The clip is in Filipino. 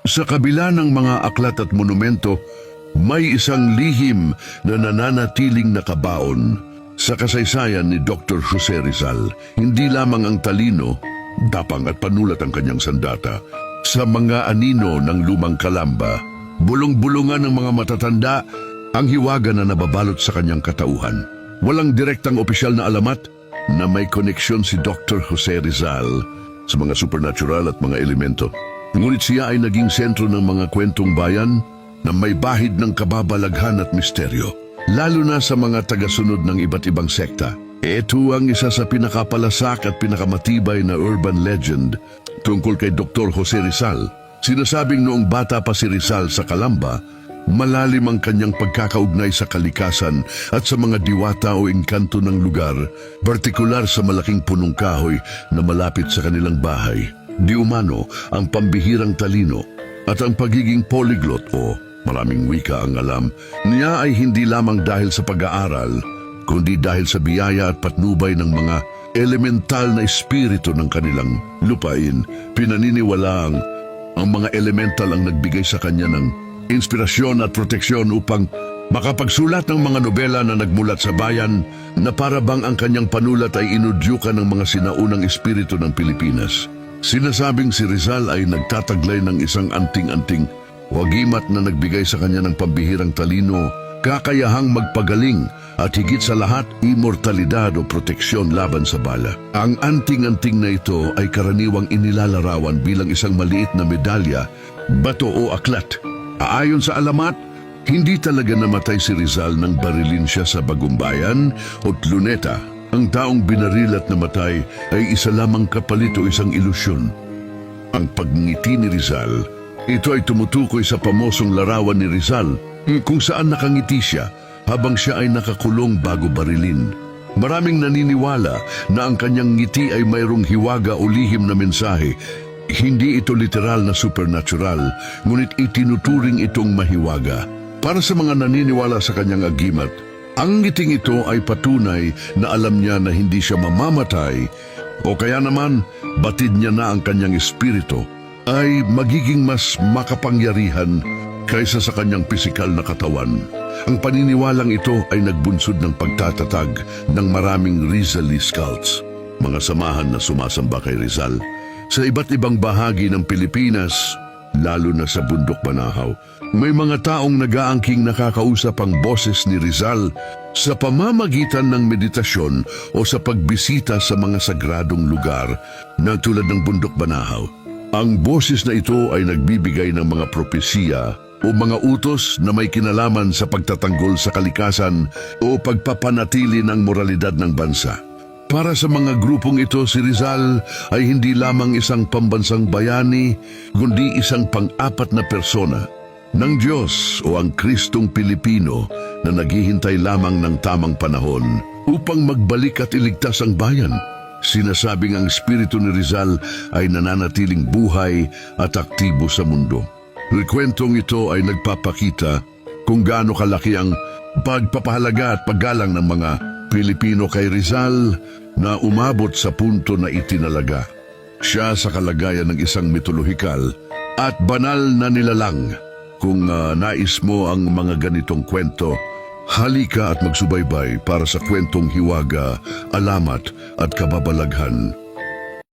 Sa kabila ng mga aklat at monumento, may isang lihim na nananatiling nakabaon sa kasaysayan ni Dr. Jose Rizal. Hindi lamang ang talino, tapang at panulat ang kanyang sandata. Sa mga anino ng lumang Kalamba, bulong-bulungan ng mga matatanda ang hiwaga na nababalot sa kanyang katauhan. Walang direktang opisyal na alamat na may koneksyon si Dr. Jose Rizal sa mga supernatural at mga elemento. Ngunit siya ay naging sentro ng mga kwentong bayan na may bahid ng kababalaghan at misteryo, lalo na sa mga tagasunod ng iba't ibang sekta. Ito ang isa sa pinakapalasak at pinakamatibay na urban legend tungkol kay Dr. Jose Rizal. Sinasabing noong bata pa si Rizal sa Calamba, malalim ang kanyang pagkakaugnay sa kalikasan at sa mga diwata o engkanto ng lugar, partikular sa malaking punong kahoy na malapit sa kanilang bahay. Di umano ang pambihirang talino at ang pagiging polyglot o maraming wika ang alam niya ay hindi lamang dahil sa pag-aaral, kundi dahil sa biyaya at patnubay ng mga elemental na espiritu ng kanilang lupain. Pinaniniwalaang ang mga elemental ang nagbigay sa kanya ng inspirasyon at proteksyon upang makapagsulat ng mga nobela na nagmulat sa bayan na para bang ang kanyang panulat ay inudyukan ng mga sinaunang espiritu ng Pilipinas. Sinasabing si Rizal ay nagtataglay ng isang anting-anting wagimat na nagbigay sa kanya ng pambihirang talino, kakayahang magpagaling at higit sa lahat, immortalidad o proteksyon laban sa bala. Ang anting-anting na ito ay karaniwang inilalarawan bilang isang maliit na medalya, bato o aklat. Ayon sa alamat, hindi talaga namatay si Rizal nang barilin siya sa Bagumbayan o Luneta. Ang taong binaril at namatay ay isa lamang kapalit o isang ilusyon. Ang pagngiti ni Rizal, ito ay tumutukoy sa pamosong larawan ni Rizal kung saan nakangiti siya habang siya ay nakakulong bago barilin. Maraming naniniwala na ang kanyang ngiti ay mayroong hiwaga o lihim na mensahe. Hindi ito literal na supernatural, ngunit itinuturing itong mahiwaga. Para sa mga naniniwala sa kanyang agimat, ang ngiting ito ay patunay na alam niya na hindi siya mamamatay o kaya naman batid niya na ang kanyang espiritu ay magiging mas makapangyarihan kaysa sa kanyang pisikal na katawan. Ang paniniwalang ito ay nagbunsod ng pagtatatag ng maraming Rizalist cults, mga samahan na sumasamba kay Rizal sa iba't ibang bahagi ng Pilipinas, lalo na sa Bundok Banahaw. May mga taong nag-aangking nakakausap ang boses ni Rizal sa pamamagitan ng meditasyon o sa pagbisita sa mga sagradong lugar na tulad ng Bundok Banahaw. Ang boses na ito ay nagbibigay ng mga propesiya o mga utos na may kinalaman sa pagtatanggol sa kalikasan o pagpapanatili ng moralidad ng bansa. Para sa mga grupong ito, si Rizal ay hindi lamang isang pambansang bayani, kundi isang pang-apat na persona ng Diyos o ang Kristong Pilipino na naghihintay lamang ng tamang panahon upang magbalik at iligtas ang bayan. Sinasabing ang espiritu ni Rizal ay nananatiling buhay at aktibo sa mundo. Kwentong ito ay nagpapakita kung gaano kalaki ang pagpapahalaga at paggalang ng mga Pilipino kay Rizal na umabot sa punto na itinalaga siya sa kalagayan ng isang mitolohikal at banal na nilalang. Kung nais mo ang mga ganitong kwento, halika at magsubaybay para sa kwentong hiwaga, alamat at kababalaghan.